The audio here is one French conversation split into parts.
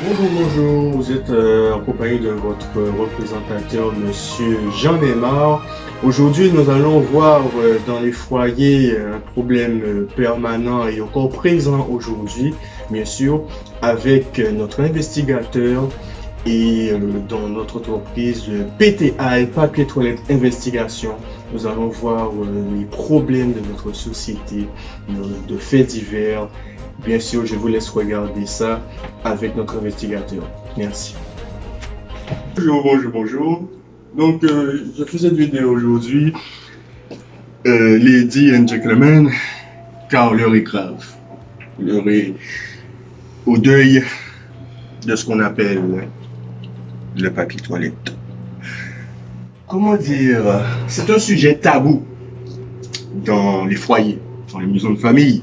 Bonjour, bonjour, vous êtes en compagnie de votre représentateur, Monsieur Jean Neymar. Aujourd'hui, nous allons voir dans les foyers un problème permanent et encore présent aujourd'hui, bien sûr, avec notre investigateur et dans notre entreprise PTI, Papier Toilette Investigation. Nous allons voir les problèmes de notre société, de faits divers. Bien sûr, je vous laisse regarder ça avec notre investigateur. Merci. Bonjour, bonjour, bonjour. Donc, je fais cette vidéo aujourd'hui, ladies and gentlemen, car l'heure est grave. L'heure est au deuil de ce qu'on appelle le papier toilette. Comment dire, c'est un sujet tabou dans les foyers, dans les maisons de famille.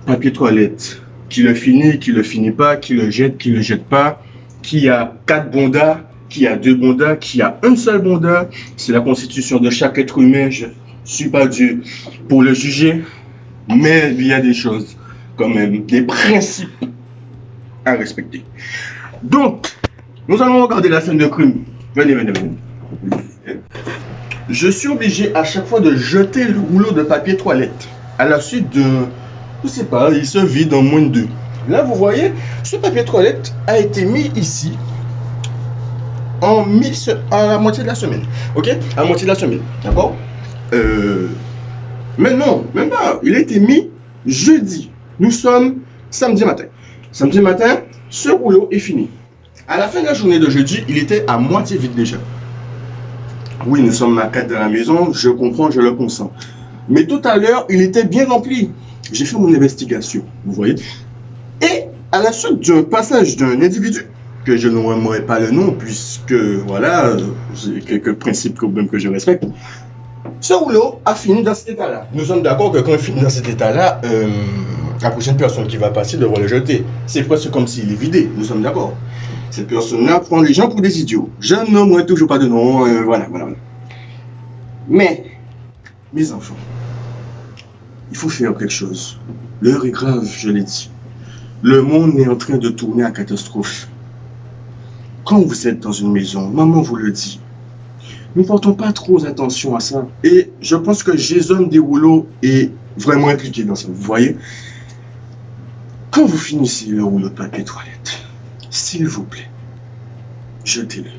Papier toilette, qui le finit pas, qui le jette pas, qui a 4 bondas, qui a 2 bondas, qui a un seul bonda. C'est la constitution de chaque être humain. Je suis pas Dieu pour le juger, mais il y a des choses quand même, des principes à respecter. Donc, nous allons regarder la scène de crime. Venez. Je suis obligé à chaque fois de jeter le rouleau de papier toilette à la suite de, je sais pas, il se vide en moins de 2. Là, vous voyez, ce papier toilette a été mis ici à la moitié de la semaine. Ok? À la moitié de la semaine. D'accord? Mais non, même pas. Il a été mis jeudi. Nous sommes samedi matin. Samedi matin, ce rouleau est fini. À la fin de la journée de jeudi, il était à moitié vide déjà. Oui, nous sommes à 4 dans la maison, je comprends, je le consens. Mais tout à l'heure, il était bien rempli. J'ai fait mon investigation, vous voyez. Et à la suite d'un passage d'un individu, que je ne nommerai pas le nom, puisque voilà, j'ai quelques principes quand même que je respecte, ce rouleau a fini dans cet état-là. Nous sommes d'accord que quand il finit dans cet état-là, la prochaine personne qui va passer devra le jeter. C'est presque comme s'il est vidé, nous sommes d'accord. Cette personne-là prend les gens pour des idiots. Je ne nommerai toujours pas de nom, voilà. Mais, mes enfants, il faut faire quelque chose. L'heure est grave, je l'ai dit. Le monde est en train de tourner à catastrophe. Quand vous êtes dans une maison, maman vous le dit, ne portons pas trop attention à ça. Et je pense que Jason Derulo est vraiment impliqué dans ça, vous voyez. Quand vous finissez le rouleau de papier toilette, s'il vous plaît, jetez-le.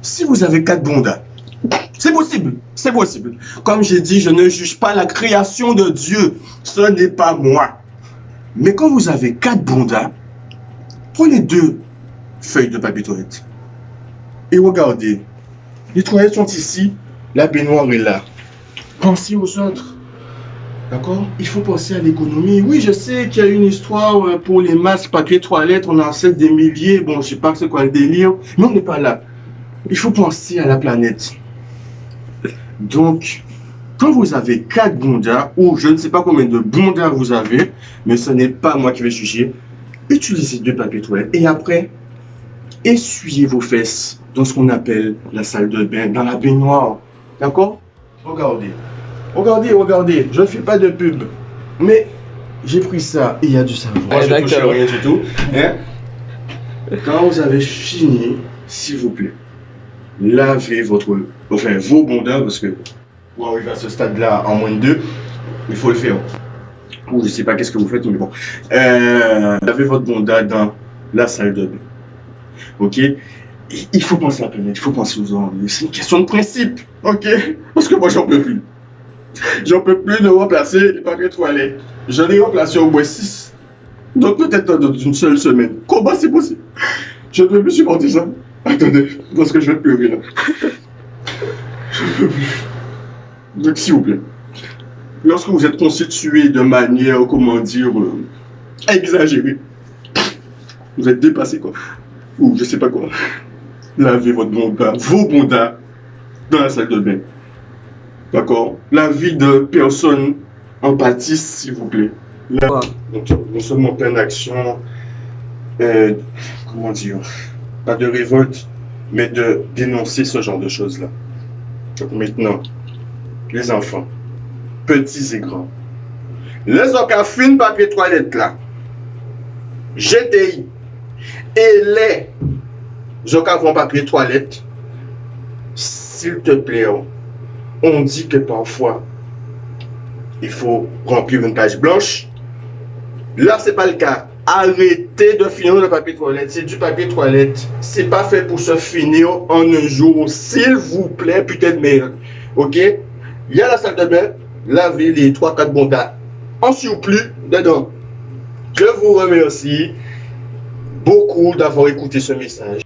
Si vous avez 4 bondas, c'est possible. Comme j'ai dit, je ne juge pas la création de Dieu. Ce n'est pas moi. Mais quand vous avez 4 bondas, prenez 2 feuilles de papier toilette. Et regardez, les toilettes sont ici, la baignoire est là. Pensez aux autres. D'accord? Il faut penser à l'économie. Oui, je sais qu'il y a une histoire pour les masques, papier toilette, on en achète des milliers. Bon, je sais pas c'est quoi le délire, mais on n'est pas là. Il faut penser à la planète. Donc, quand vous avez 4 bondas, ou je ne sais pas combien de bondas vous avez, mais ce n'est pas moi qui vais juger, utilisez 2 papiers toilettes. Et après, essuyez vos fesses dans ce qu'on appelle la salle de bain, dans la baignoire. D'accord? Regardez, je ne fais pas de pub, mais j'ai pris ça et il y a du savon. Moi, je ne touche rien du tout. Hein? Quand vous avez fini, s'il vous plaît, lavez vos bondas, parce que pour arriver à ce stade-là en moins de 2, il faut le faire. Ou je ne sais pas qu'est-ce que vous faites, mais bon. Lavez votre bonda dans la salle de bain. Ok? Il faut penser à la planète, il faut penser aux autres. C'est une question de principe. Ok? Parce que moi, j'en peux plus. J'en peux plus de remplacer les papiers toilettes. J'en ai remplacé au moins 6. Donc peut-être dans une seule semaine. Comment c'est possible? Je ne peux plus supporter ça. Attendez, parce que je vais pleurer là. Je ne peux plus. Donc s'il vous plaît, lorsque vous êtes constitué de manière, comment dire, exagérée, vous êtes dépassé quoi. Ou je sais pas quoi. Lavez vos bondas dans la salle de bain. D'accord? La vie de personne en pâtisse, s'il vous plaît. Là, donc, nous sommes en pleine action, comment dire, pas de révolte, mais de dénoncer ce genre de choses-là. Donc maintenant, les enfants, petits et grands, les ocafines papier toilette là, jetez et les occasions papier toilette, s'il te plaît, on dit que parfois il faut remplir une page blanche. Là, c'est pas le cas. Arrêtez de finir le papier toilette. C'est du papier toilette. C'est pas fait pour se finir en un jour. S'il vous plaît, putain de merde. Ok? Il y a la salle de bain. Lavez les 3-4 bons tas en surplus dedans. Je vous remercie beaucoup d'avoir écouté ce message.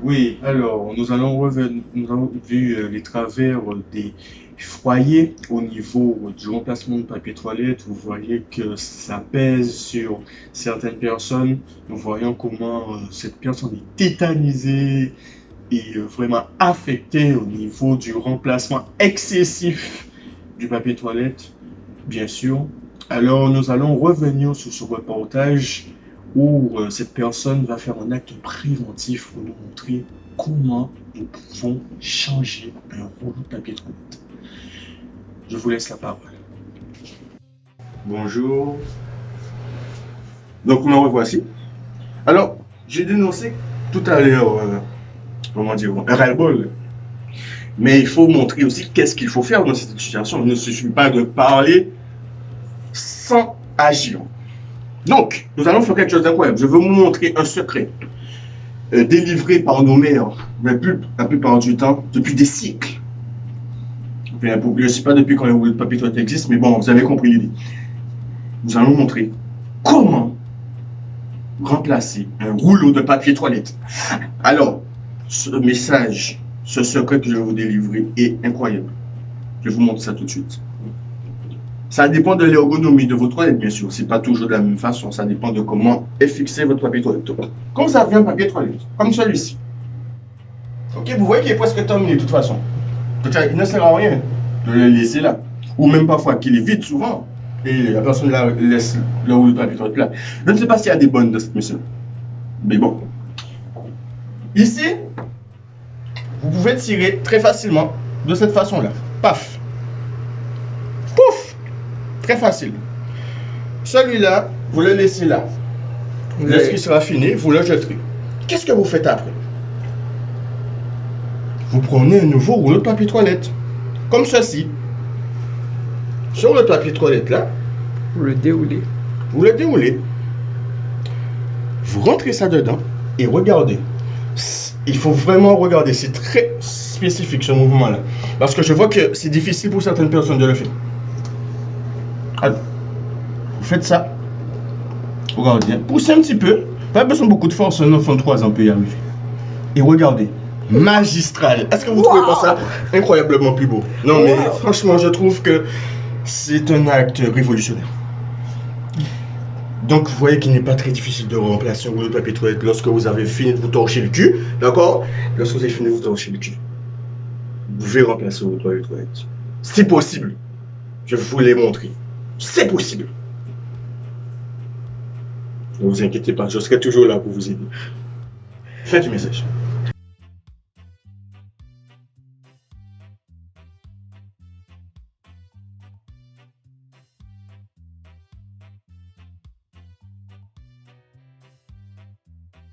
Oui, alors nous avons vu les travers des foyers au niveau du remplacement de papier toilette. Vous voyez que ça pèse sur certaines personnes. Nous voyons comment cette personne est tétanisée et vraiment affectée au niveau du remplacement excessif du papier toilette, bien sûr. Alors nous allons revenir sur ce reportage où cette personne va faire un acte préventif pour nous montrer comment nous pouvons changer un rouleau de papier toilette. Je vous laisse la parole. Bonjour. Donc, nous revoici. Alors, j'ai dénoncé tout à l'heure, comment dire, un ras-le-bol. Mais il faut montrer aussi qu'est-ce qu'il faut faire dans cette situation. Il ne suffit pas de parler sans agir. Donc, nous allons faire quelque chose d'incroyable. Je veux vous montrer un secret délivré par nos mères, la plupart du temps, depuis des siècles. Je ne sais pas depuis quand le rouleau de papier toilette existe, mais bon, vous avez compris l'idée. Nous allons montrer comment remplacer un rouleau de papier toilette. Alors, ce message, ce secret que je vais vous délivrer est incroyable. Je vais vous montrer ça tout de suite. Ça dépend de l'ergonomie de votre toilette, bien sûr. C'est pas toujours de la même façon. Ça dépend de comment est fixé votre papier toilette. Comme ça vient un papier toilette, comme celui-ci. Ok, vous voyez qu'il est presque terminé de toute façon. Il ne sert à rien de le laisser là. Ou même parfois qu'il est vide souvent. Et la personne là laisse le rouleau de papier toilette là. Je ne sais pas s'il y a des bonnes de cette méthode. Mais bon. Ici, vous pouvez tirer très facilement de cette façon-là. Paf. Pouf. Très facile. Celui-là, vous le laissez là. Lorsqu'il sera fini, vous le jetterez. Qu'est-ce que vous faites après? Vous prenez un nouveau rouleau de papier toilette. Comme ceci. Sur le papier toilette là. Vous le déroulez. Vous le déroulez. Vous rentrez ça dedans et regardez. Il faut vraiment regarder. C'est très spécifique ce mouvement-là. Parce que je vois que c'est difficile pour certaines personnes de le faire. Alors, vous faites ça. Regardez. Poussez un petit peu. Pas besoin de beaucoup de force. Un enfant de 3 ans peut y arriver. Et regardez. Magistral. Est-ce que vous trouvez pas ça incroyablement plus beau? Non, mais franchement, je trouve que c'est un acte révolutionnaire. Donc, vous voyez qu'il n'est pas très difficile de remplacer un rouleau de papier toilette lorsque vous avez fini de vous torcher le cul. D'accord? Lorsque vous avez fini de vous torcher le cul, vous pouvez remplacer un rouleau de papier toilette. C'est possible. Je vous l'ai montré. C'est possible. Ne vous inquiétez pas, je serai toujours là pour vous aider. Fin du message.